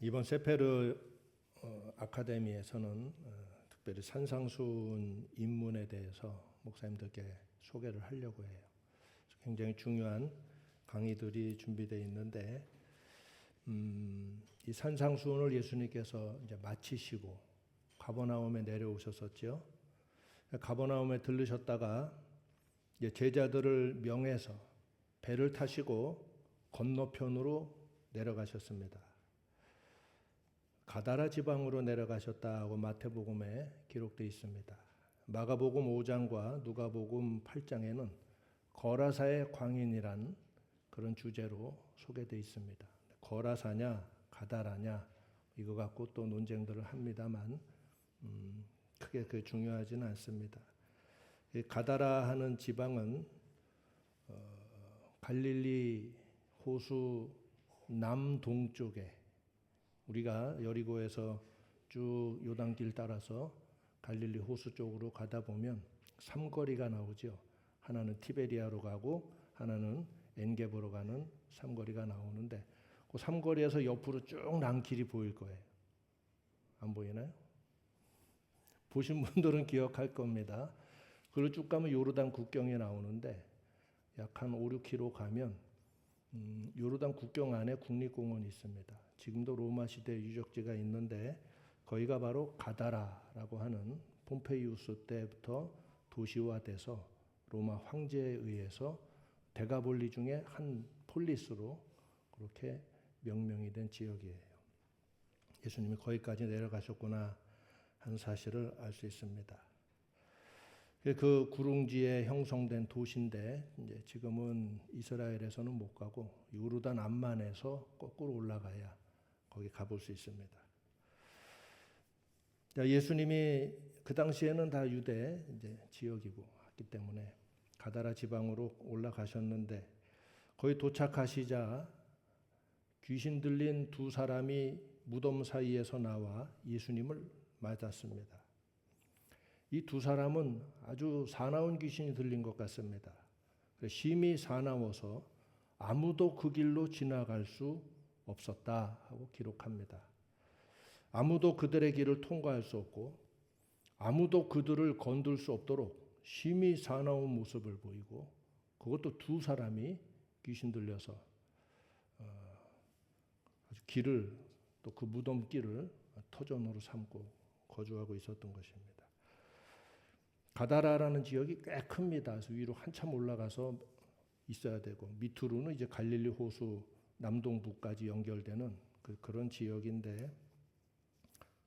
이번 세페르 아카데미에서는 특별히 산상수훈 입문에 대해서 목사님들께 소개를 하려고 해요. 굉장히 중요한 강의들이 준비되어 있는데 이 산상수훈을 예수님께서 이제 마치시고 가버나움에 내려오셨었죠. 가버나움에 들르셨다가 이제 제자들을 명해서 배를 타시고 건너편으로 내려가셨습니다. 가다라 지방으로 내려가셨다고 마태복음에 기록되어 있습니다. 마가복음 5장과 누가복음 8장에는 거라사의 광인이란 그런 주제로 소개되어 있습니다. 거라사냐 가다라냐 이거 갖고 또 논쟁들을 합니다만 크게 그 중요하지는 않습니다. 가다라 하는 지방은 갈릴리 호수 남동쪽에 우리가 여리고에서 쭉 요단길 따라서 갈릴리 호수 쪽으로 가다 보면 삼거리가 나오죠. 하나는 티베리아로 가고 하나는 엔게보로 가는 삼거리가 나오는데 그 삼거리에서 옆으로 쭉 난길이 보일 거예요. 안 보이나요? 보신 분들은 기억할 겁니다. 그리고 쭉 가면 요르단 국경이 나오는데 약 한 5, 6km 가면 요르단 국경 안에 국립공원이 있습니다. 지금도 로마 시대 유적지가 있는데 거기가 바로 가다라라고 하는 폼페이우스 때부터 도시화돼서 로마 황제에 의해서 데가볼리 중에 한 폴리스로 그렇게 명명이 된 지역이에요. 예수님이 거기까지 내려가셨구나 하는 사실을 알 수 있습니다. 그 구릉지에 형성된 도시인데 이제 지금은 이스라엘에서는 못 가고 요르단 암만에서 거꾸로 올라가야 거기 가볼 수 있습니다. 예수님이 그 당시에는 다 유대 이제 지역이고 했기 때문에 가다라 지방으로 올라가셨는데 거기 도착하시자 귀신 들린 두 사람이 무덤 사이에서 나와 예수님을 맞았습니다. 이 두 사람은 아주 사나운 귀신이 들린 것 같습니다. 심히 사나워서 아무도 그 길로 지나갈 수 없었다 하고 기록합니다. 아무도 그들의 길을 통과할 수 없고 아무도 그들을 건들 수 없도록 심히 사나운 모습을 보이고 그것도 두 사람이 귀신 들려서 아주 길을 또 그 무덤 길을 터전으로 삼고 거주하고 있었던 것입니다. 가다라라는 지역이 꽤 큽니다. 그래서 위로 한참 올라가서 있어야 되고 밑으로는 이제 갈릴리 호수 남동부까지 연결되는 그런 지역인데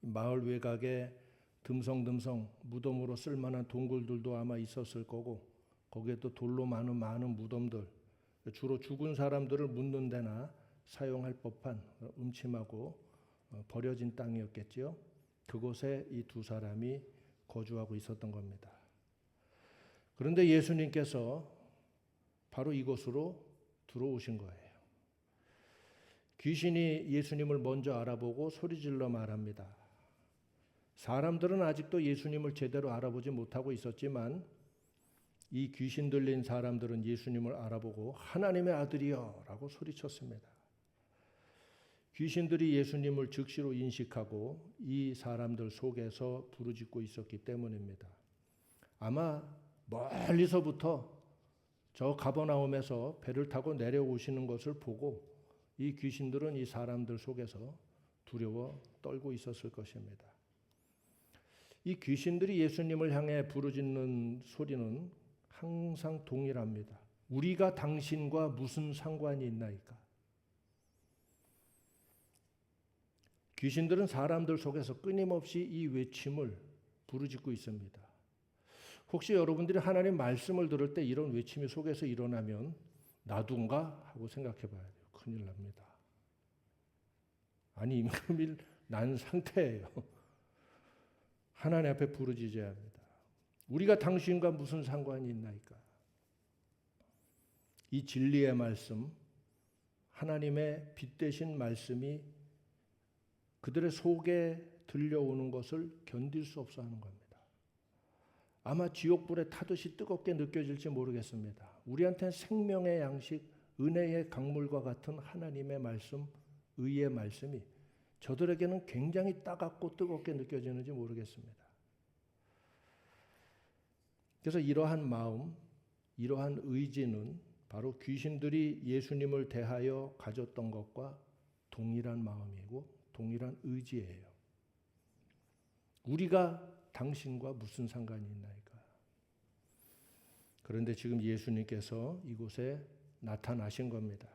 마을 외곽에 듬성듬성 무덤으로 쓸만한 동굴들도 아마 있었을 거고 거기에 또 돌로 많은 무덤들 주로 죽은 사람들을 묻는 데나 사용할 법한 음침하고 버려진 땅이었겠지요. 그곳에 이 두 사람이 거주하고 있었던 겁니다. 그런데 예수님께서 바로 이곳으로 들어오신 거예요. 귀신이 예수님을 먼저 알아보고 소리질러 말합니다. 사람들은 아직도 예수님을 제대로 알아보지 못하고 있었지만 이 귀신 들린 사람들은 예수님을 알아보고 하나님의 아들이여 라고 소리쳤습니다. 귀신들이 예수님을 즉시로 인식하고 이 사람들 속에서 부르짖고 있었기 때문입니다. 아마 멀리서부터 저 가버나움에서 배를 타고 내려오시는 것을 보고 이 귀신들은 이 사람들 속에서 두려워 떨고 있었을 것입니다. 이 귀신들이 예수님을 향해 부르짖는 소리는 항상 동일합니다. 우리가 당신과 무슨 상관이 있나이까? 귀신들은 사람들 속에서 끊임없이 이 외침을 부르짖고 있습니다. 혹시 여러분들이 하나님 말씀을 들을 때 이런 외침이 속에서 일어나면 나도인가 하고 생각해 봐야 돼요. 큰일 납니다. 아니 이미 난 상태예요. 하나님 앞에 부르짖어야 합니다. 우리가 당신과 무슨 상관이 있나이까? 이 진리의 말씀, 하나님의 빛 되신 말씀이 그들의 속에 들려오는 것을 견딜 수 없어 하는 겁니다. 아마 지옥불에 타듯이 뜨겁게 느껴질지 모르겠습니다. 우리한테는 생명의 양식, 은혜의 강물과 같은 하나님의 말씀, 의의 말씀이 저들에게는 굉장히 따갑고 뜨겁게 느껴지는지 모르겠습니다. 그래서 이러한 마음, 이러한 의지는 바로 귀신들이 예수님을 대하여 가졌던 것과 동일한 마음이고 동일한 의지예요. 우리가 당신과 무슨 상관이 있나이까? 그런데 지금 예수님께서 이곳에 나타나신 겁니다.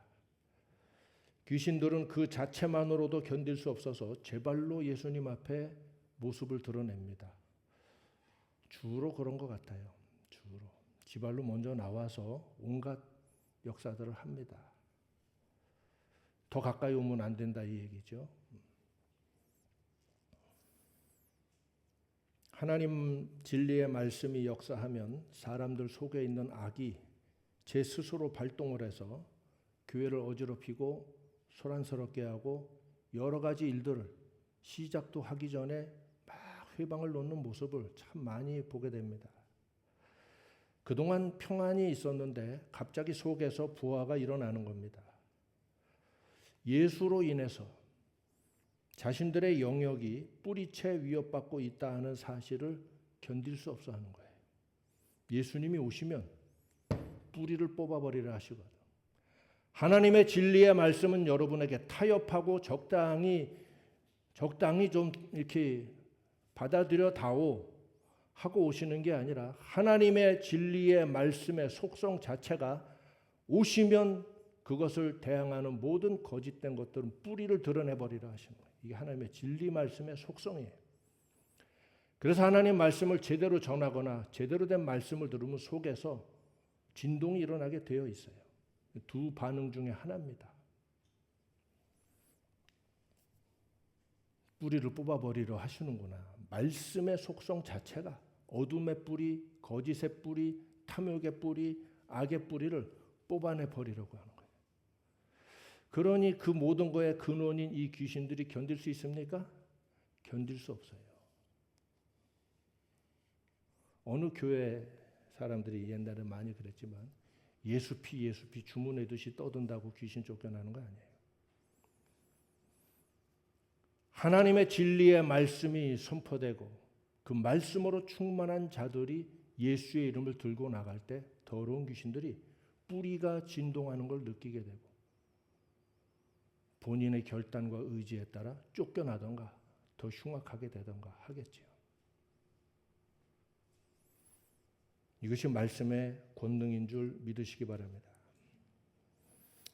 귀신들은 그 자체만으로도 견딜 수 없어서 제 발로 예수님 앞에 모습을 드러냅니다. 주로 그런 것 같아요. 주로. 지 발로 먼저 나와서 온갖 역사들을 합니다. 더 가까이 오면 안 된다 이 얘기죠. 하나님 진리의 말씀이 역사하면 사람들 속에 있는 악이 제 스스로 발동을 해서 교회를 어지럽히고 소란스럽게 하고 여러 가지 일들을 시작도 하기 전에 막 회방을 놓는 모습을 참 많이 보게 됩니다. 그동안 평안이 있었는데 갑자기 속에서 부하가 일어나는 겁니다. 예수로 인해서 자신들의 영역이 뿌리채 위협받고 있다 하는 사실을 견딜 수 없어 하는 거예요. 예수님이 오시면 뿌리를 뽑아버리라 하시거든. 하나님의 진리의 말씀은 여러분에게 타협하고 적당히 좀 이렇게 받아들여 다오 하고 오시는 게 아니라 하나님의 진리의 말씀의 속성 자체가 오시면 그것을 대항하는 모든 거짓된 것들은 뿌리를 드러내버리라 하시는 거예요. 이게 하나님의 진리 말씀의 속성이에요. 그래서 하나님 말씀을 제대로 전하거나 제대로 된 말씀을 들으면 속에서 진동이 일어나게 되어 있어요. 두 반응 중에 하나입니다. 뿌리를 뽑아버리려 하시는구나. 말씀의 속성 자체가 어둠의 뿌리, 거짓의 뿌리, 탐욕의 뿌리, 악의 뿌리를 뽑아내 버리려고 하는 거예요. 그러니 그 모든 거의 근원인 이 귀신들이 견딜 수 있습니까? 견딜 수 없어요. 어느 교회 사람들이 옛날에 많이 그랬지만 예수 피 주문하듯이 떠든다고 귀신 쫓겨나는 거 아니에요. 하나님의 진리의 말씀이 선포되고 그 말씀으로 충만한 자들이 예수의 이름을 들고 나갈 때 더러운 귀신들이 뿌리가 진동하는 걸 느끼게 되고 본인의 결단과 의지에 따라 쫓겨나던가 더 흉악하게 되던가 하겠지요. 이것이 말씀의 권능인 줄 믿으시기 바랍니다.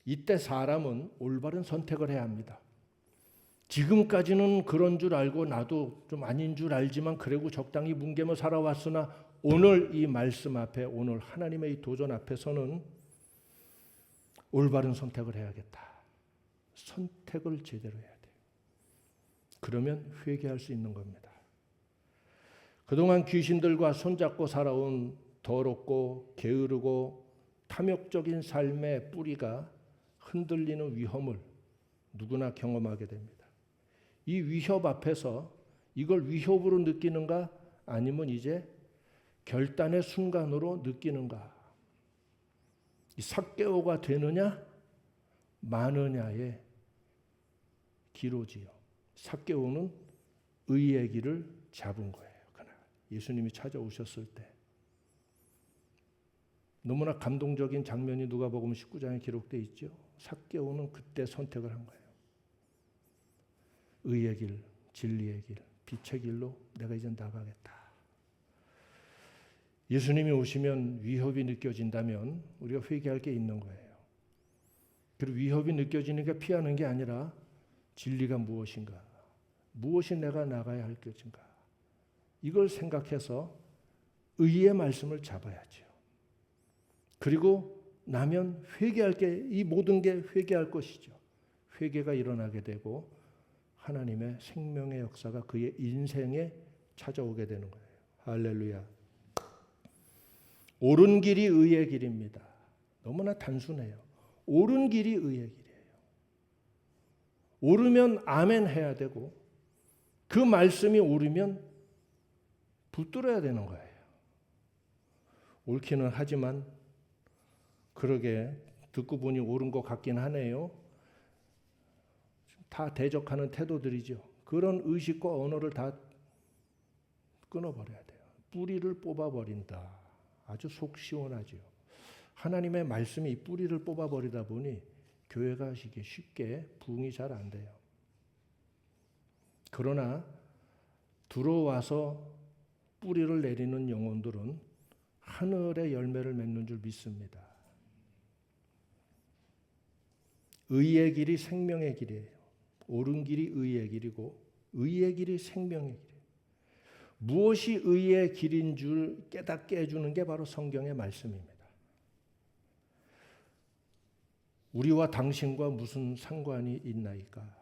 이때 사람은 올바른 선택을 해야 합니다. 지금까지는 그런 줄 알고 나도 좀 아닌 줄 알지만 그래도 적당히 뭉개며 살아왔으나 오늘 이 말씀 앞에 오늘 하나님의 이 도전 앞에서는 올바른 선택을 해야겠다. 선택을 제대로 해야 돼요. 그러면 회개할 수 있는 겁니다. 그동안 귀신들과 손잡고 살아온 더럽고 게으르고 탐욕적인 삶의 뿌리가 흔들리는 위험을 누구나 경험하게 됩니다. 이 위협 앞에서 이걸 위협으로 느끼는가 아니면 이제 결단의 순간으로 느끼는가, 이 삭개오가 되느냐 마느냐의 기로지요. 삭개오는 의의 길을 잡은 거예요. 그날 예수님이 찾아오셨을 때 너무나 감동적인 장면이 누가복음 19장에 기록되어 있죠. 삭개오는 그때 선택을 한 거예요. 의의 길, 진리의 길, 빛의 길로 내가 이제 나가겠다. 예수님이 오시면 위협이 느껴진다면 우리가 회개할 게 있는 거예요. 그리고 위협이 느껴지니까 피하는 게 아니라 진리가 무엇인가, 무엇이 내가 나가야 할 것인가, 이걸 생각해서 의의 말씀을 잡아야죠. 그리고 나면 회개할 게, 이 모든 게 회개할 것이죠. 회개가 일어나게 되고 하나님의 생명의 역사가 그의 인생에 찾아오게 되는 거예요. 할렐루야. 옳은 길이 의의 길입니다. 너무나 단순해요. 옳은 길이 의의 길이에요. 옳으면 아멘 해야 되고 그 말씀이 옳으면 붙들어야 되는 거예요. 옳기는 하지만 그러게 듣고 보니 옳은 것 같긴 하네요. 다 대적하는 태도들이죠. 그런 의식과 언어를 다 끊어버려야 돼요. 뿌리를 뽑아버린다. 아주 속 시원하지요. 하나님의 말씀이 뿌리를 뽑아버리다 보니 교회가 이게 쉽게 부흥이 잘 안 돼요. 그러나 들어와서 뿌리를 내리는 영혼들은 하늘의 열매를 맺는 줄 믿습니다. 의의 길이 생명의 길이에요. 옳은 길이 의의 길이고 의의 길이 생명의 길이에요. 무엇이 의의 길인 줄 깨닫게 해주는 게 바로 성경의 말씀입니다. 우리와 당신과 무슨 상관이 있나이까?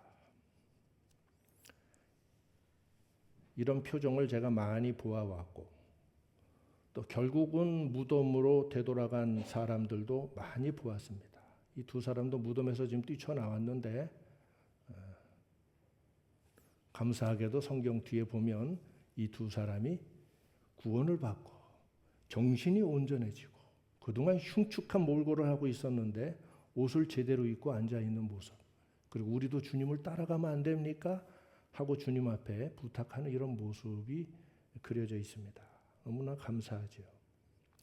이런 표정을 제가 많이 보아왔고 또 결국은 무덤으로 되돌아간 사람들도 많이 보았습니다. 이 두 사람도 무덤에서 지금 뛰쳐나왔는데 감사하게도 성경 뒤에 보면 이 두 사람이 구원을 받고 정신이 온전해지고 그동안 흉측한 몰골을 하고 있었는데 옷을 제대로 입고 앉아있는 모습, 그리고 우리도 주님을 따라가면 안 됩니까? 하고 주님 앞에 부탁하는 이런 모습이 그려져 있습니다. 너무나 감사하죠.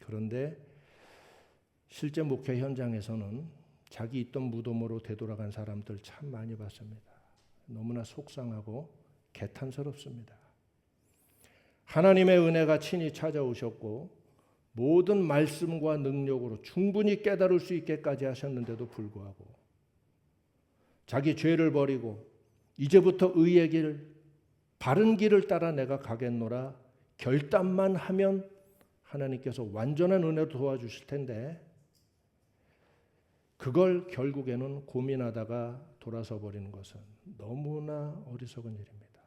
그런데 실제 목회 현장에서는 자기 있던 무덤으로 되돌아간 사람들 참 많이 봤습니다. 너무나 속상하고 개탄스럽습니다. 하나님의 은혜가 친히 찾아오셨고 모든 말씀과 능력으로 충분히 깨달을 수 있게까지 하셨는데도 불구하고 자기 죄를 버리고 이제부터 의의 길, 바른 길을 따라 내가 가겠노라 결단만 하면 하나님께서 완전한 은혜로 도와주실 텐데 그걸 결국에는 고민하다가 돌아서 버리는 것은 너무나 어리석은 일입니다.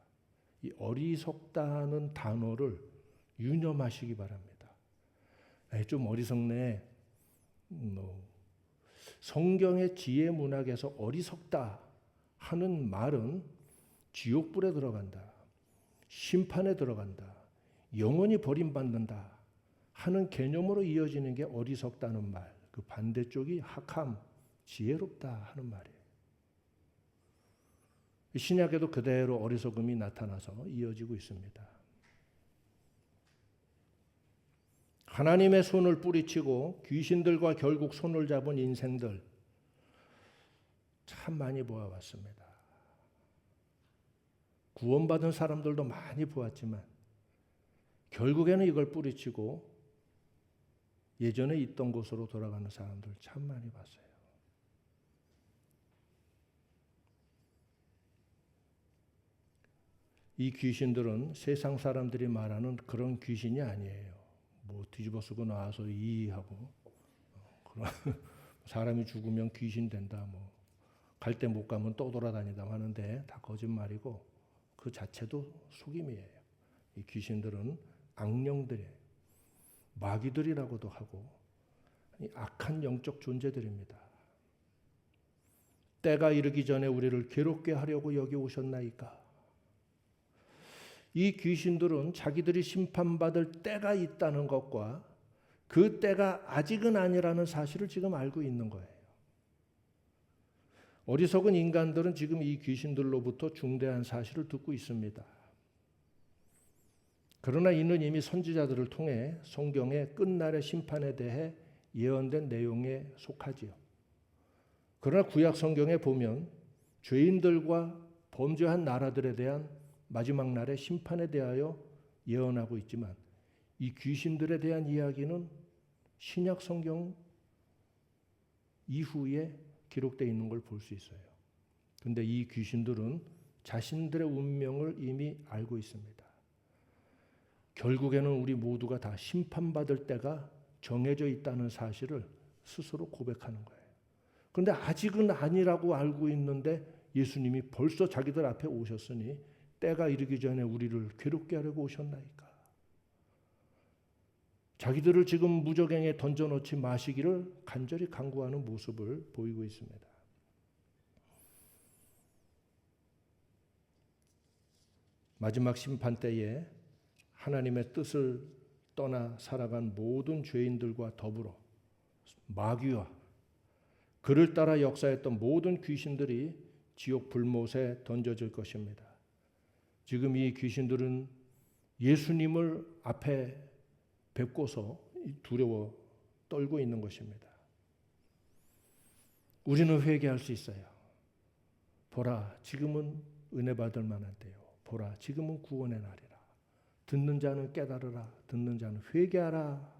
이 어리석다는 단어를 유념하시기 바랍니다. 좀 어리석네. 성경의 지혜 문학에서 어리석다 하는 말은 지옥불에 들어간다, 심판에 들어간다, 영원히 버림받는다 하는 개념으로 이어지는 게 어리석다는 말, 그 반대쪽이 학함, 지혜롭다 하는 말이에요. 신약에도 그대로 어리석음이 나타나서 이어지고 있습니다. 하나님의 손을 뿌리치고 귀신들과 결국 손을 잡은 인생들 참 많이 보아왔습니다. 구원받은 사람들도 많이 보았지만 결국에는 이걸 뿌리치고 예전에 있던 곳으로 돌아가는 사람들 참 많이 봤어요. 이 귀신들은 세상 사람들이 말하는 그런 귀신이 아니에요. 뭐 뒤집어 쓰고 나와서 이하고 그런 사람이 죽으면 귀신 된다, 뭐 갈 때 못 가면 또 돌아다니다 하는데 다 거짓말이고 그 자체도 속임이에요. 이 귀신들은 악령들이에요. 마귀들이라고도 하고 악한 영적 존재들입니다. 때가 이르기 전에 우리를 괴롭게 하려고 여기 오셨나이까? 이 귀신들은 자기들이 심판받을 때가 있다는 것과 그 때가 아직은 아니라는 사실을 지금 알고 있는 거예요. 어리석은 인간들은 지금 이 귀신들로부터 중대한 사실을 듣고 있습니다. 그러나 이는 이미 선지자들을 통해 성경의 끝날의 심판에 대해 예언된 내용에 속하지요. 그러나 구약 성경에 보면 죄인들과 범죄한 나라들에 대한 마지막 날의 심판에 대하여 예언하고 있지만 이 귀신들에 대한 이야기는 신약 성경 이후에 기록되어 있는 걸 볼 수 있어요. 그런데 이 귀신들은 자신들의 운명을 이미 알고 있습니다. 결국에는 우리 모두가 다 심판받을 때가 정해져 있다는 사실을 스스로 고백하는 거예요. 그런데 아직은 아니라고 알고 있는데 예수님이 벌써 자기들 앞에 오셨으니 때가 이르기 전에 우리를 괴롭게 하려고 오셨나이까? 자기들을 지금 무저갱에 던져놓지 마시기를 간절히 간구하는 모습을 보이고 있습니다. 마지막 심판 때에 하나님의 뜻을 떠나 살아간 모든 죄인들과 더불어 마귀와 그를 따라 역사했던 모든 귀신들이 지옥 불못에 던져질 것입니다. 지금 이 귀신들은 예수님을 앞에 뵙고서 두려워 떨고 있는 것입니다. 우리는 회개할 수 있어요. 보라, 지금은 은혜 받을 만한 때요. 보라, 지금은 구원의 날이라. 듣는 자는 깨달으라. 듣는 자는 회개하라.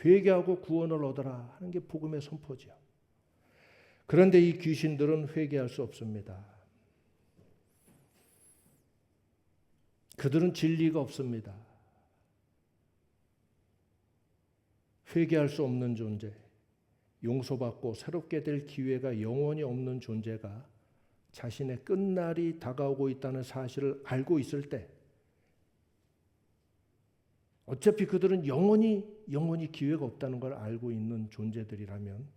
회개하고 구원을 얻어라 하는 게 복음의 선포죠. 그런데 이 귀신들은 회개할 수 없습니다. 그들은 진리가 없습니다. 회개할 수 없는 존재, 용서받고 새롭게 될 기회가 영원히 없는 존재가 자신의 끝날이 다가오고 있다는 사실을 알고 있을 때 어차피 그들은 영원히 기회가 없다는 걸 알고 있는 존재들이라면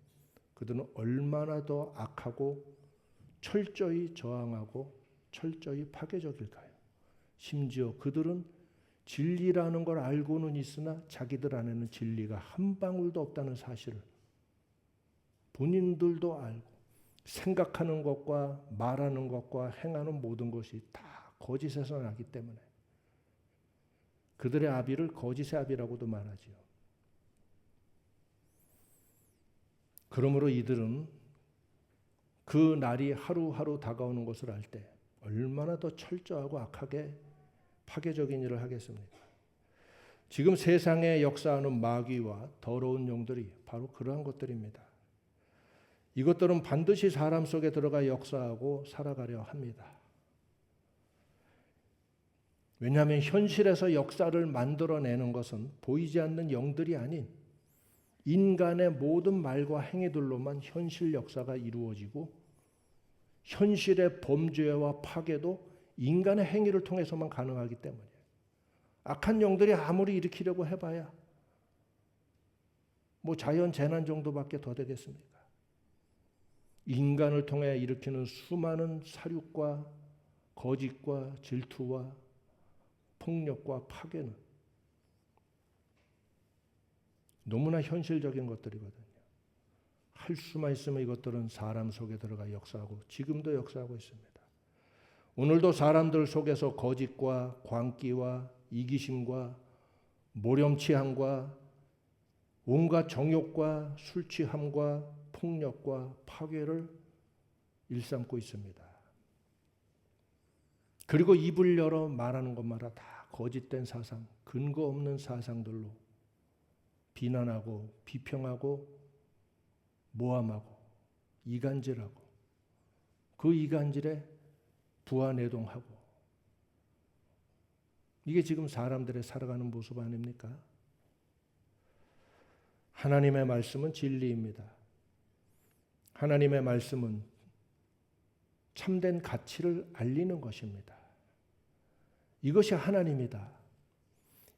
그들은 얼마나 더 악하고 철저히 저항하고 철저히 파괴적일까요? 심지어 그들은 진리라는 걸 알고는 있으나 자기들 안에는 진리가 한 방울도 없다는 사실을 본인들도 알고 생각하는 것과 말하는 것과 행하는 모든 것이 다 거짓에서 나기 때문에 그들의 아비를 거짓의 아비라고도 말하지요. 그러므로 이들은 그 날이 하루하루 다가오는 것을 알 때 얼마나 더 철저하고 악하게 파괴적인 일을 하겠습니까? 지금 세상에 역사하는 마귀와 더러운 영들이 바로 그러한 것들입니다. 이것들은 반드시 사람 속에 들어가 역사하고 살아가려 합니다. 왜냐하면 현실에서 역사를 만들어내는 것은 보이지 않는 영들이 아닌 인간의 모든 말과 행위들로만 현실 역사가 이루어지고 현실의 범죄와 파괴도 인간의 행위를 통해서만 가능하기 때문이에요. 악한 영들이 아무리 일으키려고 해봐야 뭐 자연 재난 정도밖에 더 되겠습니까? 인간을 통해 일으키는 수많은 사륙과 거짓과 질투와 폭력과 파괴는 너무나 현실적인 것들이거든요. 할 수만 있으면 이것들은 사람 속에 들어가 역사하고 지금도 역사하고 있습니다. 오늘도 사람들 속에서 거짓과 광기와 이기심과 모렴치함과 온갖 정욕과 술 취함과 폭력과 파괴를 일삼고 있습니다. 그리고 입을 열어 말하는 것마다 다 거짓된 사상, 근거 없는 사상들로 비난하고 비평하고 모함하고 이간질하고 그 이간질에 부하내동하고 이게 지금 사람들의 살아가는 모습 아닙니까? 하나님의 말씀은 진리입니다. 하나님의 말씀은 참된 가치를 알리는 것입니다. 이것이 하나님이다.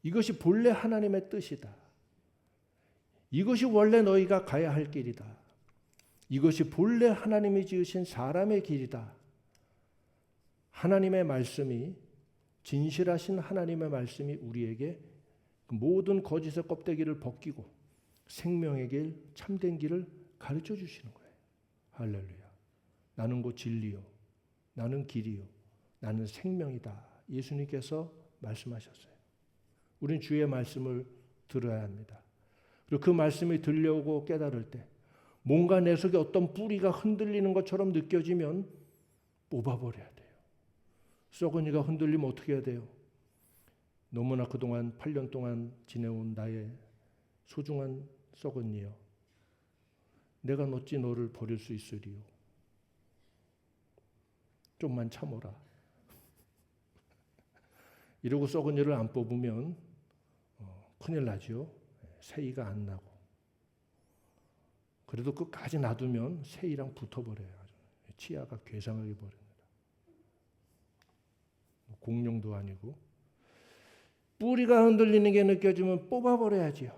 이것이 본래 하나님의 뜻이다. 이것이 원래 너희가 가야 할 길이다. 이것이 본래 하나님이 지으신 사람의 길이다. 하나님의 말씀이 진실하신 하나님의 말씀이 우리에게 모든 거짓의 껍데기를 벗기고 생명의 길, 참된 길을 가르쳐 주시는 거예요. 할렐루야. 나는 곧 진리요. 나는 길이요. 나는 생명이다. 예수님께서 말씀하셨어요. 우리는 주의 말씀을 들어야 합니다. 그리고 그 말씀이 들려오고 깨달을 때 뭔가 내 속에 어떤 뿌리가 흔들리는 것처럼 느껴지면 뽑아버려야 돼요. 썩은이가 흔들리면 어떻게 해야 돼요? 너무나 그동안 8년 동안 지내온 나의 소중한 썩은이여, 내가 어찌 너를 버릴 수 있으리요? 좀만 참어라. 이러고 썩은이를 안 뽑으면 큰일 나죠. 새이가 안 나고. 그래도 끝까지 놔두면 새이랑 붙어버려요. 치아가 괴상하게 버립니다. 공룡도 아니고. 뿌리가 흔들리는 게 느껴지면 뽑아버려야지요.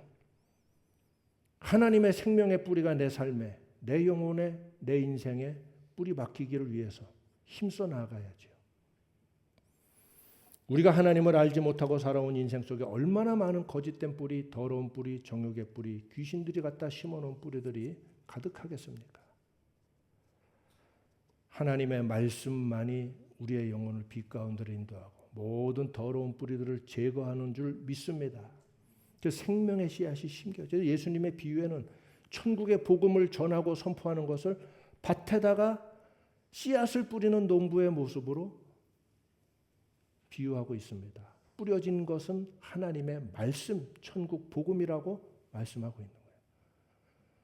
하나님의 생명의 뿌리가 내 삶에, 내 영혼에, 내 인생에 뿌리 박히기를 위해서 힘써 나아가야지요. 우리가 하나님을 알지 못하고 살아온 인생 속에 얼마나 많은 거짓된 뿌리, 더러운 뿌리, 정욕의 뿌리, 귀신들이 갖다 심어놓은 뿌리들이 가득하겠습니까? 하나님의 말씀만이 우리의 영혼을 빛 가운데로 인도하고 모든 더러운 뿌리들을 제거하는 줄 믿습니다. 그 생명의 씨앗이 심겨져. 예수님의 비유에는 천국의 복음을 전하고 선포하는 것을 밭에다가 씨앗을 뿌리는 농부의 모습으로 비유하고 있습니다. 뿌려진 것은 하나님의 말씀, 천국 복음이라고 말씀하고 있는 거예요.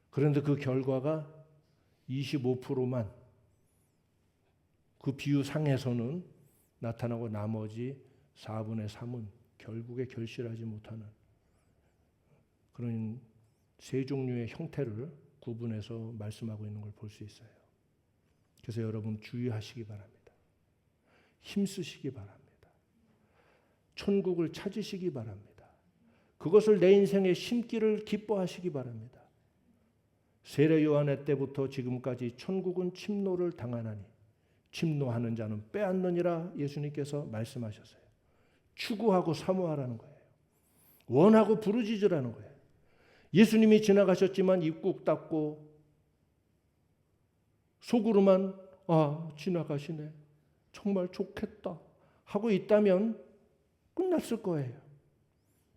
그런데 그 결과가 25%만 그 비유상에서는 나타나고 나머지 4분의 3은 결국에 결실하지 못하는 그런 세 종류의 형태를 구분해서 말씀하고 있는 걸 볼 수 있어요. 그래서 여러분 주의하시기 바랍니다. 힘쓰시기 바랍니다. 천국을 찾으시기 바랍니다. 그것을 내 인생에 심기를 기뻐하시기 바랍니다. 세례 요한의 때부터 지금까지 천국은 침노를 당하나니 침노하는 자는 빼앗느니라 예수님께서 말씀하셨어요. 추구하고 사모하라는 거예요. 원하고 부르짖으라는 거예요. 예수님이 지나가셨지만 입국 닫고 속으로만 지나가시네. 정말 좋겠다 하고 있다면 끝났을 거예요.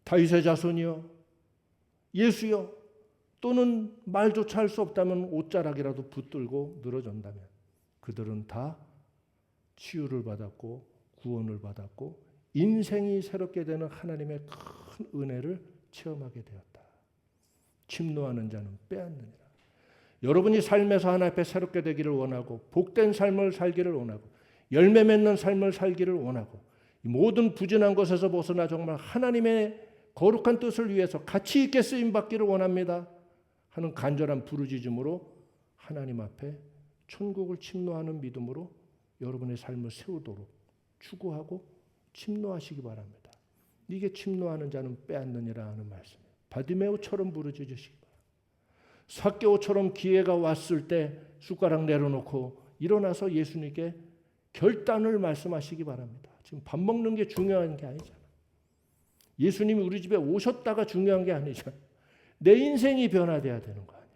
다윗의 자손이여 예수여 또는 말조차 할 수 없다면 옷자락이라도 붙들고 늘어진다면 그들은 다 치유를 받았고 구원을 받았고 인생이 새롭게 되는 하나님의 큰 은혜를 체험하게 되었다. 침노하는 자는 빼앗느니라. 여러분이 삶에서 하나님 앞에 새롭게 되기를 원하고 복된 삶을 살기를 원하고 열매 맺는 삶을 살기를 원하고 모든 부진한 것에서 벗어나 정말 하나님의 거룩한 뜻을 위해서 가치 있게 쓰임받기를 원합니다 하는 간절한 부르짖음으로 하나님 앞에 천국을 침노하는 믿음으로 여러분의 삶을 세우도록 추구하고 침노하시기 바랍니다. 이게 침노하는 자는 빼앗느니라 하는 말씀이에요. 바디메오처럼 부르짖으시기 바랍니다. 삭개오처럼 기회가 왔을 때 숟가락 내려놓고 일어나서 예수님께 결단을 말씀하시기 바랍니다. 지금 밥 먹는 게 중요한 게 아니잖아. 예수님이 우리 집에 오셨다가 중요한 게 아니잖아. 내 인생이 변화돼야 되는 거 아니야.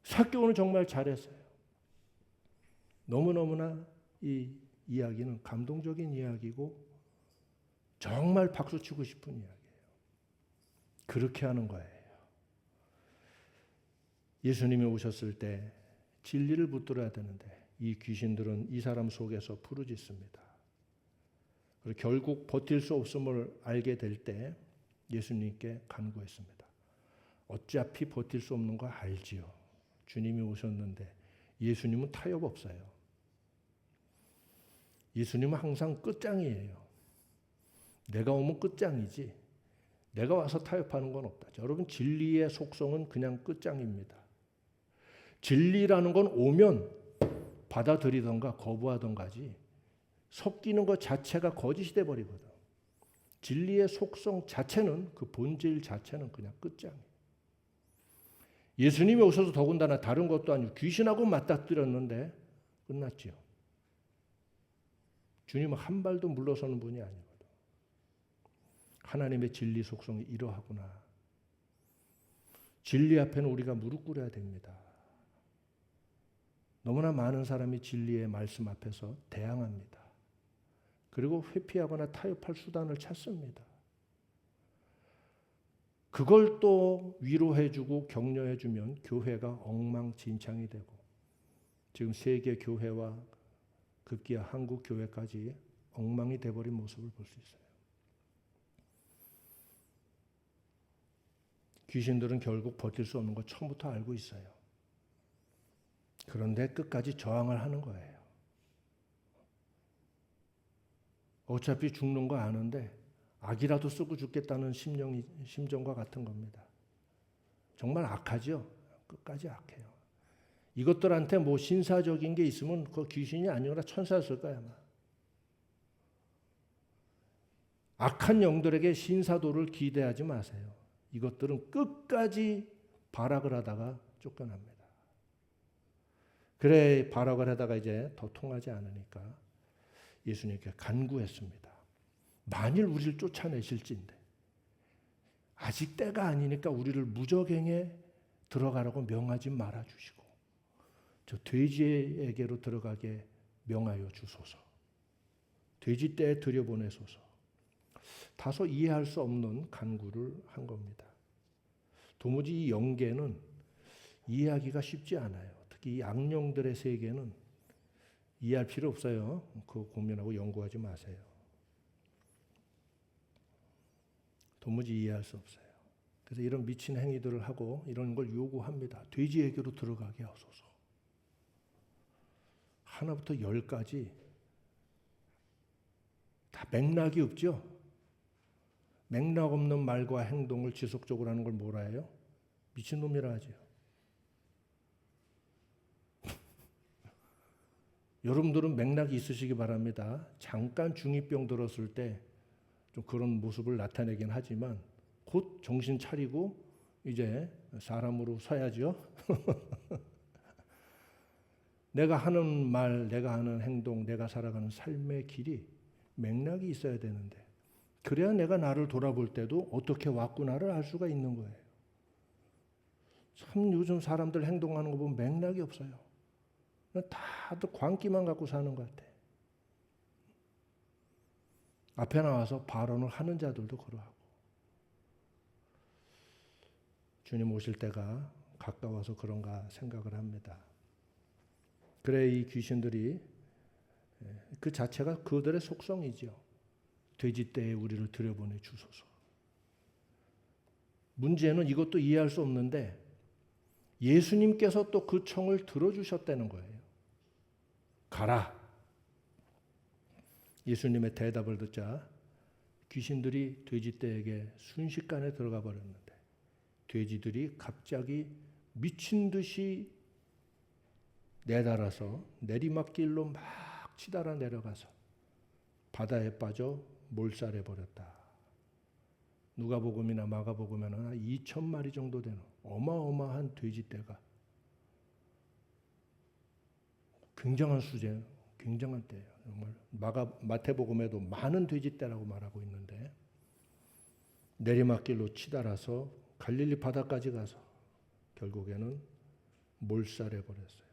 삭개오는 정말 잘했어요. 너무너무나 이 이야기는 감동적인 이야기고 정말 박수치고 싶은 이야기예요. 그렇게 하는 거예요. 예수님이 오셨을 때 진리를 붙들어야 되는데 이 귀신들은 이 사람 속에서 부르짖습니다. 그리고 결국 버틸 수 없음을 알게 될 때 예수님께 간구했습니다. 어차피 버틸 수 없는 거 알지요. 주님이 오셨는데 예수님은 타협 없어요. 예수님은 항상 끝장이에요. 내가 오면 끝장이지 내가 와서 타협하는 건 없다. 여러분 진리의 속성은 그냥 끝장입니다. 진리라는 건 오면 받아들이던가 거부하던가지 섞이는 것 자체가 거짓이 돼버리거든. 진리의 속성 자체는 그 본질 자체는 그냥 끝장이에요. 예수님이 오셔서 더군다나 다른 것도 아니고 귀신하고 맞닥뜨렸는데 끝났지요. 주님은 한 발도 물러서는 분이 아니거든. 하나님의 진리 속성이 이러하구나. 진리 앞에는 우리가 무릎 꿇어야 됩니다. 너무나 많은 사람이 진리의 말씀 앞에서 대항합니다. 그리고 회피하거나 타협할 수단을 찾습니다. 그걸 또 위로해주고 격려해주면 교회가 엉망진창이 되고 지금 세계 교회와 급기야 한국 교회까지 엉망이 돼버린 모습을 볼 수 있어요. 귀신들은 결국 버틸 수 없는 거 처음부터 알고 있어요. 그런데 끝까지 저항을 하는 거예요. 어차피 죽는 거 아는데 악이라도 쓰고 죽겠다는 심정과 같은 겁니다. 정말 악하죠? 끝까지 악해요. 이것들한테 뭐 신사적인 게 있으면 그 귀신이 아니라 천사였을 거야 아마. 악한 영들에게 신사도를 기대하지 마세요. 이것들은 끝까지 발악을 하다가 쫓겨납니다. 그래 발악을 하다가 이제 더 통하지 않으니까 예수님께 간구했습니다. 만일 우리를 쫓아내실진데 아직 때가 아니니까 우리를 무적행에 들어가라고 명하지 말아주시고 저 돼지에게로 들어가게 명하여 주소서. 돼지 떼에 들여보내소서. 다소 이해할 수 없는 간구를 한 겁니다. 도무지 이 영계는 이해하기가 쉽지 않아요. 특히 이 악령들의 세계는 이해할 필요 없어요. 그거 고민하고 연구하지 마세요. 도무지 이해할 수 없어요. 그래서 이런 미친 행위들을 하고 이런 걸 요구합니다. 돼지에게로 들어가게 하소서. 하나부터 10까지 다 맥락이 없죠. 맥락 없는 말과 행동을 지속적으로 하는 걸 뭐라 해요? 미친놈이라 하죠. 여러분들은 맥락이 있으시기 바랍니다. 잠깐 중2병 들었을 때 좀 그런 모습을 나타내긴 하지만 곧 정신 차리고 이제 사람으로 서야죠. 내가 하는 말, 내가 하는 행동, 내가 살아가는 삶의 길이 맥락이 있어야 되는데 그래야 내가 나를 돌아볼 때도 어떻게 왔구나를 알 수가 있는 거예요. 참 요즘 사람들 행동하는 거 보면 맥락이 없어요. 다들 광기만 갖고 사는 것 같아. 앞에 나와서 발언을 하는 자들도 그러하고. 주님 오실 때가 가까워서 그런가 생각을 합니다. 그래 이 귀신들이 그 자체가 그들의 속성이죠. 돼지떼에 우리를 들여보내 주소서. 문제는 이것도 이해할 수 없는데 예수님께서 또 그 청을 들어주셨다는 거예요. 가라. 예수님의 대답을 듣자 귀신들이 돼지떼에게 순식간에 들어가 버렸는데 돼지들이 갑자기 미친 듯이 내달아서 내리막길로 막 치달아 내려가서 바다에 빠져 몰살해 버렸다. 누가복음이나 마가복음에는 한 2,000마리 정도 되는 어마어마한 돼지떼가 굉장한 수제예요. 굉장한 때예요. 정말 마태복음에도 많은 돼지떼라고 말하고 있는데 내리막길로 치달아서 갈릴리 바다까지 가서 결국에는 몰살해 버렸어요.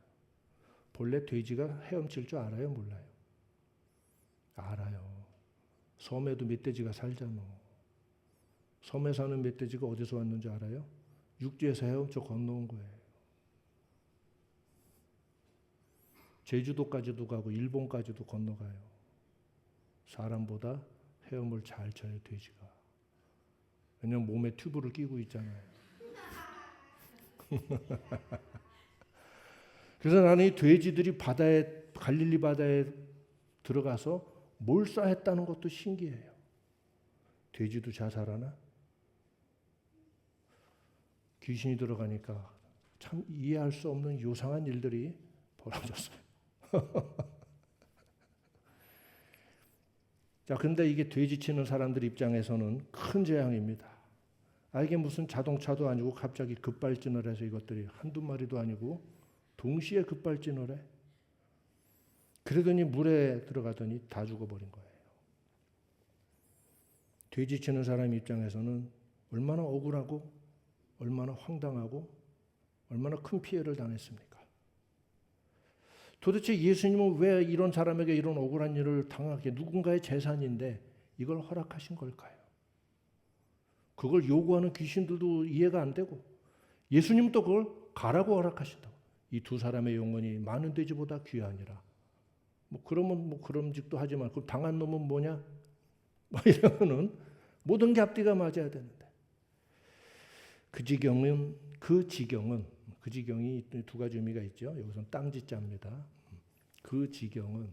본래 돼지가 헤엄칠 줄 알아요? 몰라요? 알아요. 섬에도 멧돼지가 살잖아. 섬에 사는 멧돼지가 어디서 왔는지 알아요? 육지에서 헤엄쳐 건너온 거예요. 제주도까지도 가고 일본까지도 건너가요. 사람보다 헤엄을 잘 쳐요, 돼지가. 왜냐면 몸에 튜브를 끼고 있잖아요. 그래서 나는 이 돼지들이 갈릴리 바다에 들어가서 몰살했다는 것도 신기해요. 돼지도 자살하나? 귀신이 들어가니까 참 이해할 수 없는 요상한 일들이 벌어졌어요. 자, 근데 이게 돼지 치는 사람들 입장에서는 큰 재앙입니다. 이게 무슨 자동차도 아니고 갑자기 급발진을 해서 이것들이 한두 마리도 아니고 동시에 급발진을 해. 그러더니 물에 들어가더니 다 죽어버린 거예요. 돼지 치는 사람 입장에서는 얼마나 억울하고 얼마나 황당하고 얼마나 큰 피해를 당했습니까? 도대체 예수님은 왜 이런 사람에게 이런 억울한 일을 당하게, 누군가의 재산인데 이걸 허락하신 걸까요? 그걸 요구하는 귀신들도 이해가 안 되고 예수님도 그걸 가라고 허락하신다고. 이 두 사람의 영혼이 많은 돼지보다 귀하니라. 그러면 그럼직도 하지만 그럼 당한 놈은 뭐냐? 이러면은 모든 게 앞뒤가 맞아야 되는데 그 지경이 두 가지 의미가 있죠. 여기서는 땅지자입니다. 그 지경은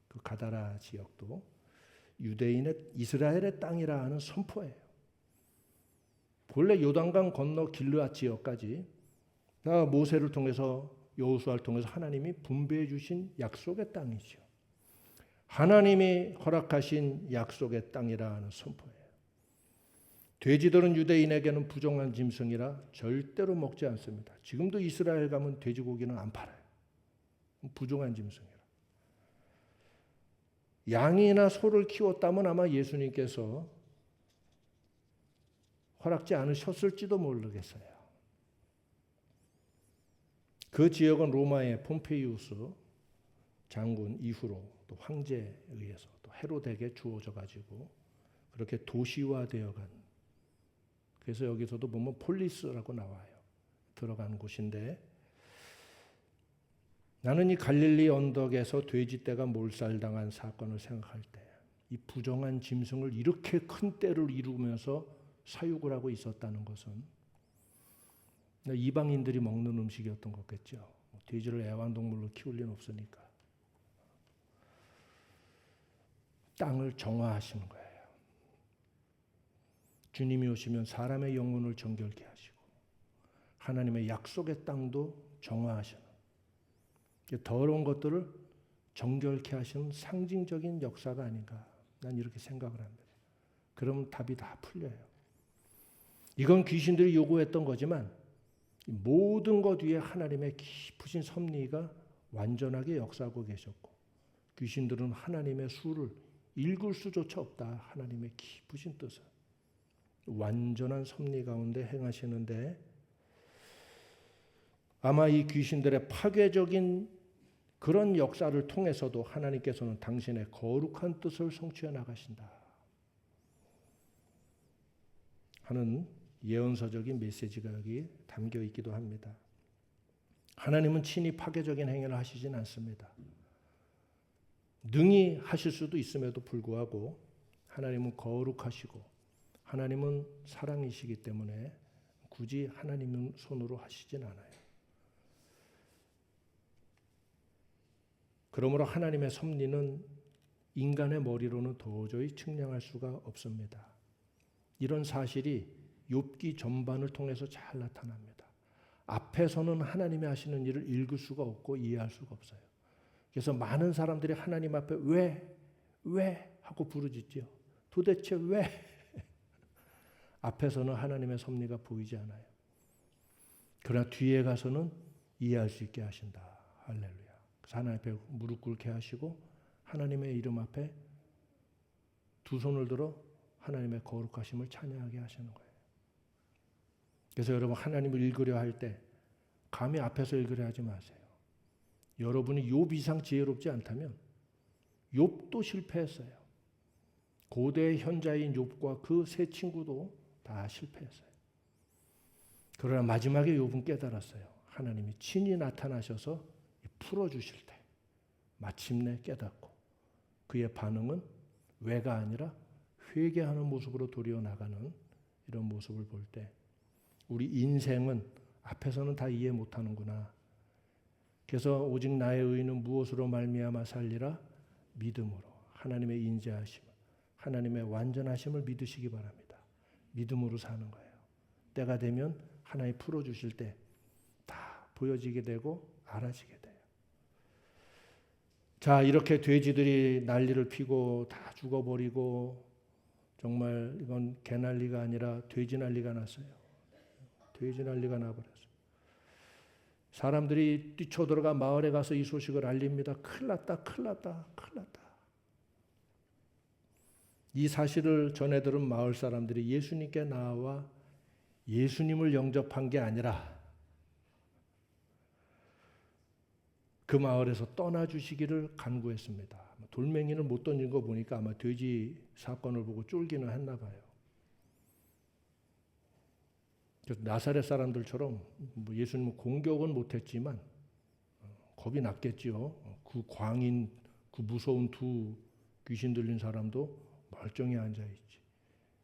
그 가다라 지역도 유대인의 이스라엘의 땅이라 하는 선포예요. 본래 요단강 건너 길르앗 지역까지 다 모세를 통해서 여호수아를 통해서 하나님이 분배해 주신 약속의 땅이죠. 하나님이 허락하신 약속의 땅이라 하는 선포예요. 돼지들은 유대인에게는 부정한 짐승이라 절대로 먹지 않습니다. 지금도 이스라엘 가면 돼지고기는 안 팔아요. 부정한 짐승이라. 양이나 소를 키웠다면 아마 예수님께서 허락지 않으셨을지도 모르겠어요. 그 지역은 로마의 폼페이우스 장군 이후로 또 황제에 의해서 또 헤로데에게 주어져 가지고 그렇게 도시화되어 간, 그래서 여기서도 보면 폴리스라고 나와요. 들어간 곳인데, 나는 이 갈릴리 언덕에서 돼지떼가 몰살당한 사건을 생각할 때 이 부정한 짐승을 이렇게 큰 떼를 이루면서 사육을 하고 있었다는 것은 이방인들이 먹는 음식이었던 거겠죠. 돼지를 애완동물로 키울 리는 없으니까. 땅을 정화하시는 거예요. 주님이 오시면 사람의 영혼을 정결케 하시고 하나님의 약속의 땅도 정화하시는, 더러운 것들을 정결케 하시는 상징적인 역사가 아닌가, 난 이렇게 생각을 합니다. 그러면 답이 다 풀려요. 이건 귀신들이 요구했던 거지만 모든 것 위에 하나님의 깊으신 섭리가 완전하게 역사하고 계셨고, 귀신들은 하나님의 수를 읽을 수조차 없다. 하나님의 깊으신 뜻을 완전한 섭리 가운데 행하시는데, 아마 이 귀신들의 파괴적인 그런 역사를 통해서도 하나님께서는 당신의 거룩한 뜻을 성취해 나가신다 하는 예언서적인 메시지가 여기 담겨 있기도 합니다. 하나님은 친히 파괴적인 행위를 하시진 않습니다. 능히 하실 수도 있음에도 불구하고 하나님은 거룩하시고 하나님은 사랑이시기 때문에 굳이 하나님의 손으로 하시진 않아요. 그러므로 하나님의 섭리는 인간의 머리로는 도저히 측량할 수가 없습니다. 이런 사실이 욥기 전반을 통해서 잘 나타납니다. 앞에서는 하나님이 하시는 일을 읽을 수가 없고 이해할 수가 없어요. 그래서 많은 사람들이 하나님 앞에 왜 하고 부르짖지요. 도대체 왜? 앞에서는 하나님의 섭리가 보이지 않아요. 그러나 뒤에 가서는 이해할 수 있게 하신다. 할렐루야. 하나님 앞에 무릎 꿇게 하시고 하나님의 이름 앞에 두 손을 들어 하나님의 거룩하심을 찬양하게 하시는 거예요. 그래서 여러분, 하나님을 읽으려 할 때 감히 앞에서 읽으려 하지 마세요. 여러분이 욥 이상 지혜롭지 않다면 욥도 실패했어요. 고대의 현자인 욥과 그 세 친구도 다 실패했어요. 그러나 마지막에 욥은 깨달았어요. 하나님이 친히 나타나셔서 풀어주실 때 마침내 깨닫고 그의 반응은 왜가 아니라 회개하는 모습으로 도리어 나가는 이런 모습을 볼 때 우리 인생은 앞에서는 다 이해 못하는구나. 그래서 오직 나의 의는 무엇으로 말미암아 살리라? 믿음으로. 하나님의 인자하심, 하나님의 완전하심을 믿으시기 바랍니다. 믿음으로 사는 거예요. 때가 되면 하나님 풀어주실 때 다 보여지게 되고 알아지게 돼요. 자, 이렇게 돼지들이 난리를 피고 다 죽어버리고, 정말 이건 개 난리가 아니라 돼지 난리가 났어요. 돼지 난리가 나버렸어요. 사람들이 뛰쳐들어가 마을에 가서 이 소식을 알립니다. 큰일 났다, 큰일 났다, 큰일 났다. 이 사실을 전해 들은 마을 사람들이 예수님께 나와 예수님을 영접한 게 아니라 그 마을에서 떠나주시기를 간구했습니다. 돌멩이를 못 던진 거 보니까 아마 돼지 사건을 보고 쫄기는 했나 봐요. 나사렛 사람들처럼 예수님은 공격은 못했지만 겁이 났겠지요. 그 광인, 그 무서운 두 귀신 들린 사람도 멀쩡히 앉아있지.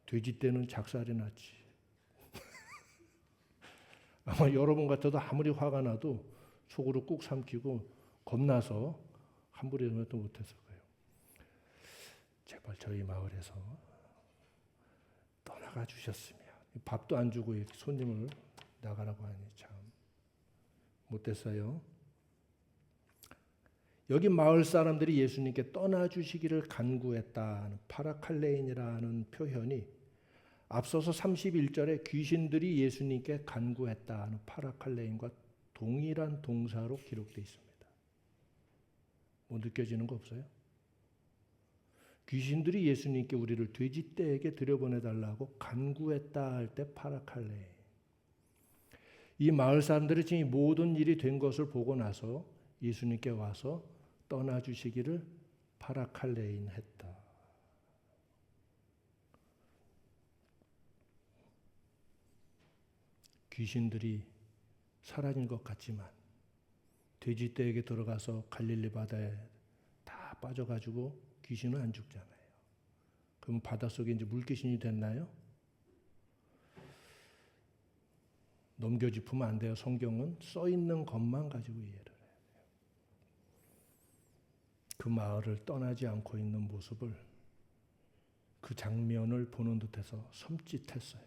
돼지떼는 작살이 났지. 아마 여러분 같아도 아무리 화가 나도 속으로 꾹 삼키고 겁나서 함부로 이런 것도 못했을 거예요. 제발 저희 마을에서 떠나가 주셨으면. 밥도 안 주고 손님을 나가라고 하니 참 못됐어요. 여기 마을 사람들이 예수님께 떠나주시기를 간구했다는 파라칼레인이라는 표현이 앞서서 31절에 귀신들이 예수님께 간구했다는 파라칼레인과 동일한 동사로 기록되어 있습니다. 뭐 느껴지는 거 없어요? 귀신들이 예수님께 우리를 돼지떼에게 들여보내달라고 간구했다 할 때 파라칼레인. 이 마을 사람들이 지금 이 모든 일이 된 것을 보고 나서 예수님께 와서 떠나주시기를 파라칼레인 했다. 귀신들이 사라진 것 같지만 돼지떼에게 들어가서 갈릴리 바다에 다 빠져가지고 귀신은 안 죽잖아요. 그럼 바닷속에 이제 물귀신이 됐나요? 넘겨짚으면 안 돼요. 성경은 써 있는 것만 가지고 이해를 해야 돼요. 그 마을을 떠나지 않고 있는 모습을, 그 장면을 보는 듯해서 섬찟했어요.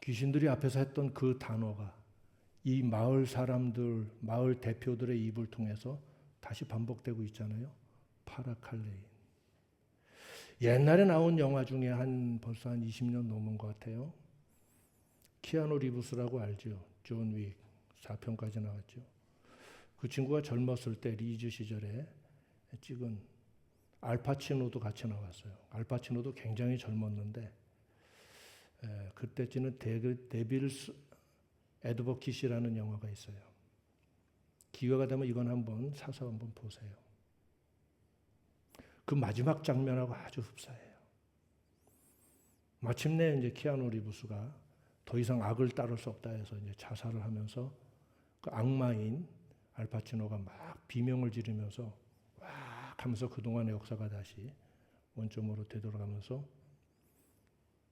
귀신들이 앞에서 했던 그 단어가 이 마을 사람들, 마을 대표들의 입을 통해서 다시 반복되고 있잖아요. 파라칼레인. 옛날에 나온 영화 중에 벌써 한 20년 넘은 것 같아요. 키아누 리브스라고 알죠? 존 윅 4편까지 나왔죠. 그 친구가 젊었을 때 리즈 시절에 찍은 알파치노도 같이 나왔어요. 알파치노도 굉장히 젊었는데 그때쯤은 데빌스 애드버킷이라는 영화가 있어요. 기회가 되면 이건 한번 사서 한번 보세요. 그 마지막 장면하고 아주 흡사해요. 마침내 이제 키아누 리브스가 더 이상 악을 따를 수 없다 해서 이제 자살을 하면서 그 악마인 알파치노가 막 비명을 지르면서 와 하면서 그동안의 역사가 다시 원점으로 되돌아가면서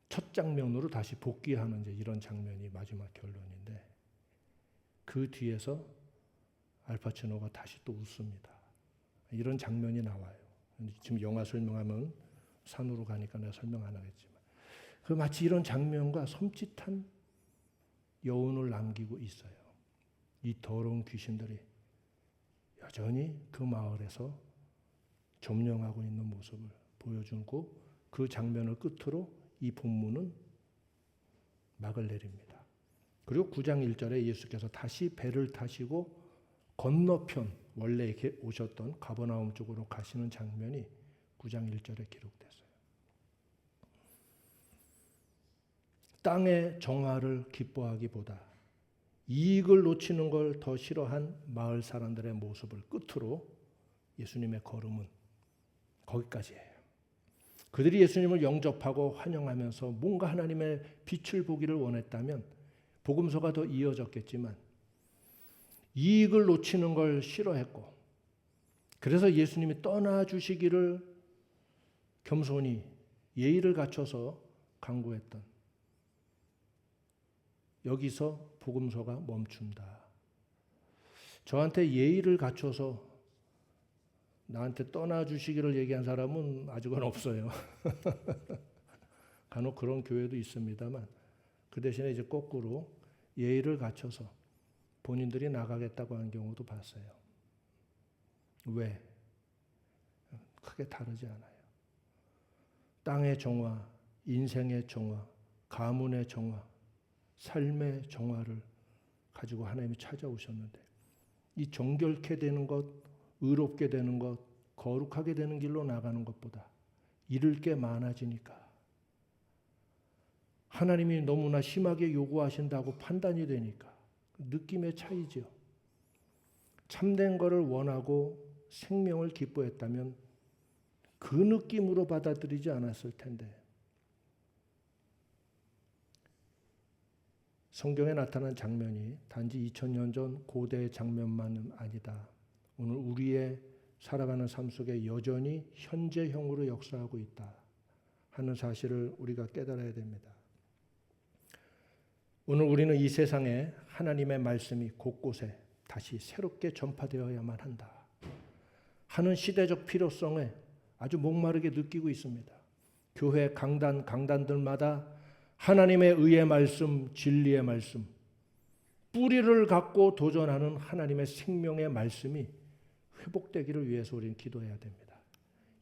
첫 장면으로 다시 복귀하는 이제 이런 장면이 마지막 결론인데, 그 뒤에서 알파치노가 다시 또 웃습니다. 이런 장면이 나와요. 지금 영화 설명하면 산으로 가니까 내가 설명 안 하겠지만, 그 마치 이런 장면과 섬찟한 여운을 남기고 있어요. 이 더러운 귀신들이 여전히 그 마을에서 점령하고 있는 모습을 보여주고, 그 장면을 끝으로 이 본문은 막을 내립니다. 그리고 9장 1절에 예수께서 다시 배를 타시고 건너편 원래 이렇게 오셨던 가버나움 쪽으로 가시는 장면이 9장 1절에 기록됐어요. 땅의 정화를 기뻐하기보다 이익을 놓치는 걸 더 싫어한 마을 사람들의 모습을 끝으로 예수님의 걸음은 거기까지예요. 그들이 예수님을 영접하고 환영하면서 뭔가 하나님의 빛을 보기를 원했다면 복음서가 더 이어졌겠지만 이익을 놓치는 걸 싫어했고, 그래서 예수님이 떠나주시기를 겸손히 예의를 갖춰서 간구했던, 여기서 복음서가 멈춘다. 저한테 예의를 갖춰서 나한테 떠나주시기를 얘기한 사람은 아직은 없어요. 간혹 그런 교회도 있습니다만, 그 대신에 이제 거꾸로 예의를 갖춰서 본인들이 나가겠다고 하는 경우도 봤어요. 왜? 크게 다르지 않아요. 땅의 정화, 인생의 정화, 가문의 정화, 삶의 정화를 가지고 하나님이 찾아오셨는데, 이 정결케 되는 것, 의롭게 되는 것, 거룩하게 되는 길로 나가는 것보다 잃을 게 많아지니까, 하나님이 너무나 심하게 요구하신다고 판단이 되니까 느낌의 차이죠. 참된 것을 원하고 생명을 기뻐했다면 그 느낌으로 받아들이지 않았을 텐데, 성경에 나타난 장면이 단지 2000년 전 고대의 장면만은 아니다. 오늘 우리의 살아가는 삶 속에 여전히 현재형으로 역사하고 있다 하는 사실을 우리가 깨달아야 됩니다. 오늘 우리는 이 세상에 하나님의 말씀이 곳곳에 다시 새롭게 전파되어야만 한다 하는 시대적 필요성에 아주 목마르게 느끼고 있습니다. 교회 강단들마다 하나님의 의의 말씀, 진리의 말씀, 뿌리를 갖고 도전하는 하나님의 생명의 말씀이 회복되기를 위해서 우리는 기도해야 됩니다.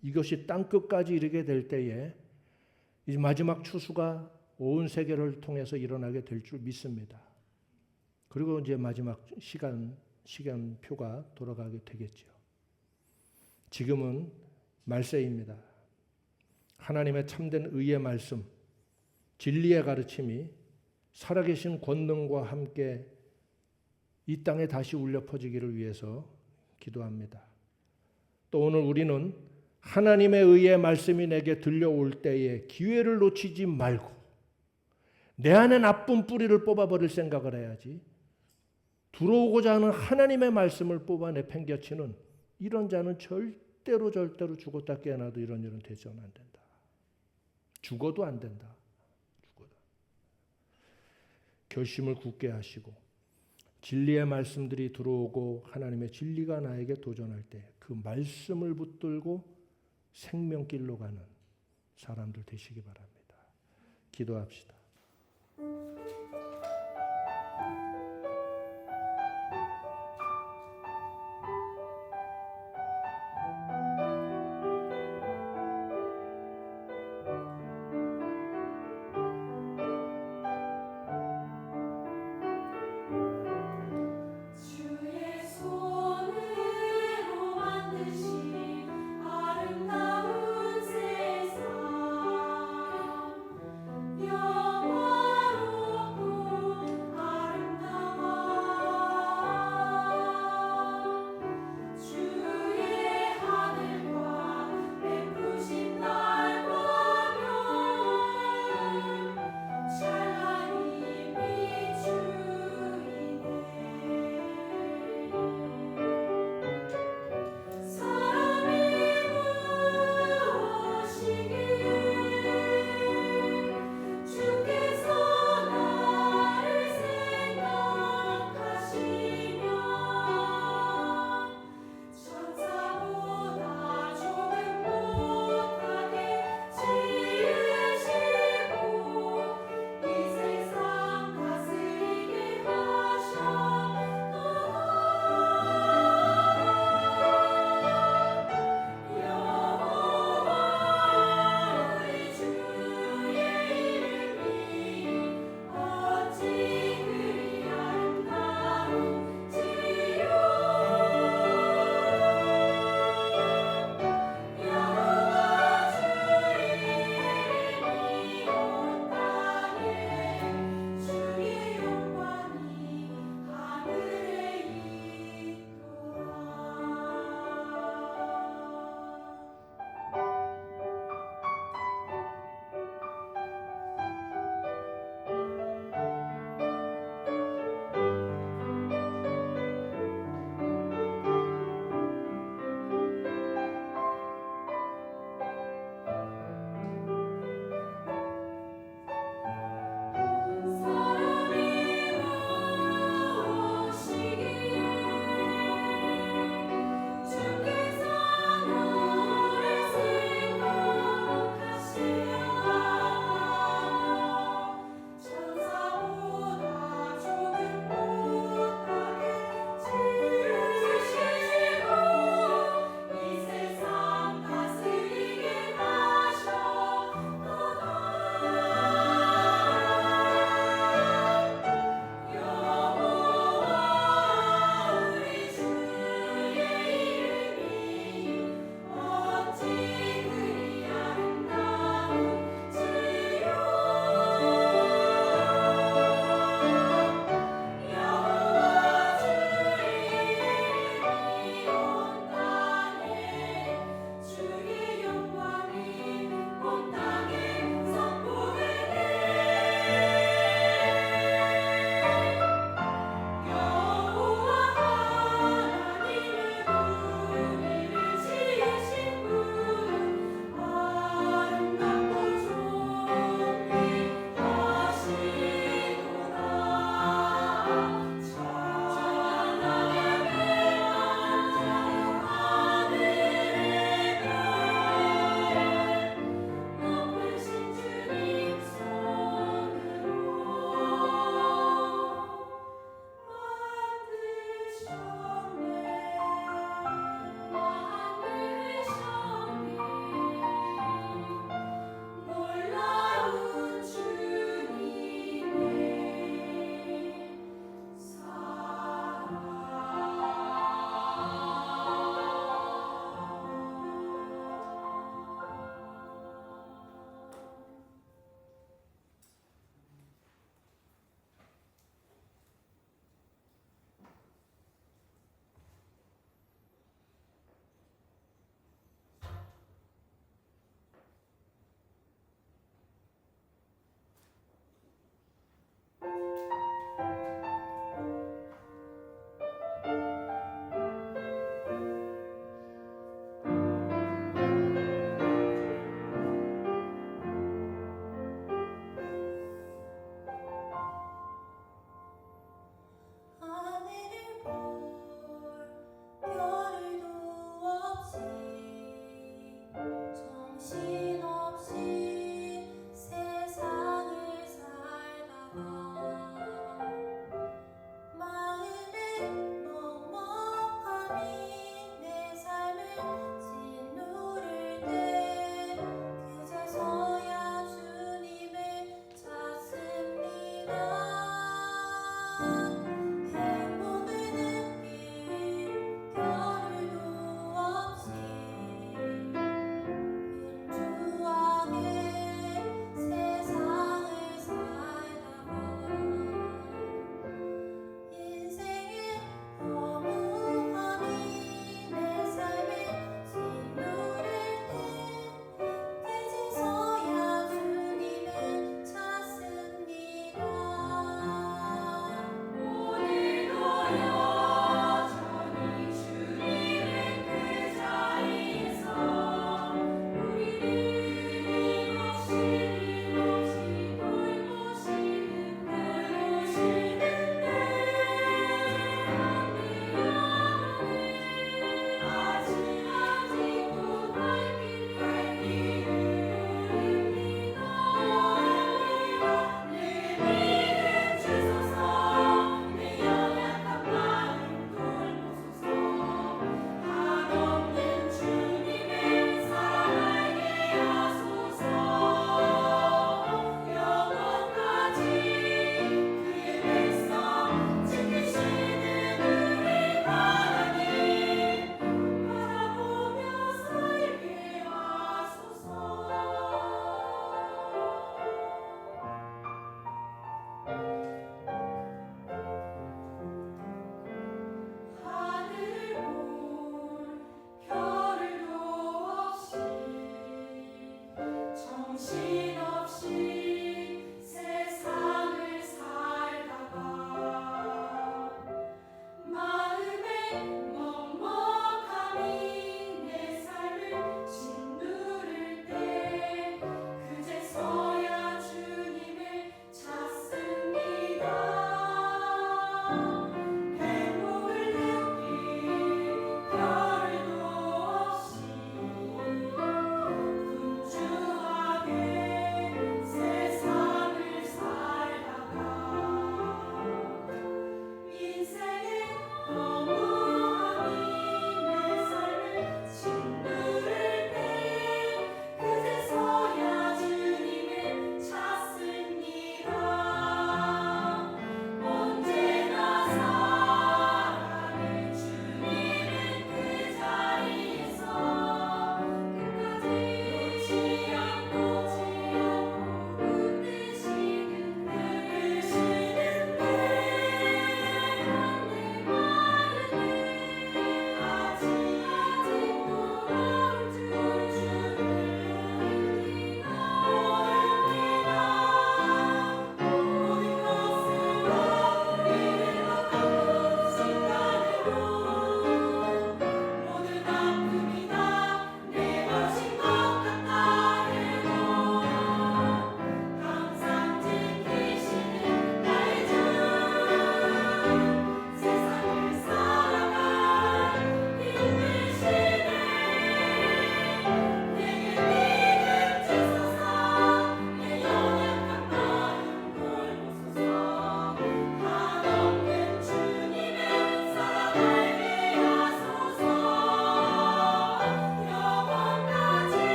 이것이 땅끝까지 이르게 될 때에 이 마지막 추수가 온 세계를 통해서 일어나게 될 줄 믿습니다. 그리고 이제 마지막 시간표가 돌아가게 되겠죠. 지금은 말세입니다. 하나님의 참된 의의 말씀, 진리의 가르침이 살아계신 권능과 함께 이 땅에 다시 울려 퍼지기를 위해서 기도합니다. 또 오늘 우리는 하나님의 의의 말씀이 내게 들려올 때에 기회를 놓치지 말고 내 안에 나쁜 뿌리를 뽑아버릴 생각을 해야지, 들어오고자 하는 하나님의 말씀을 뽑아 내팽개치는 이런 자는 절대로 죽었다 깨어나도 이런 일은 되서는 안 된다. 죽어도 안 된다. 죽어도. 결심을 굳게 하시고 진리의 말씀들이 들어오고 하나님의 진리가 나에게 도전할 때 그 말씀을 붙들고 생명길로 가는 사람들 되시기 바랍니다. 기도합시다.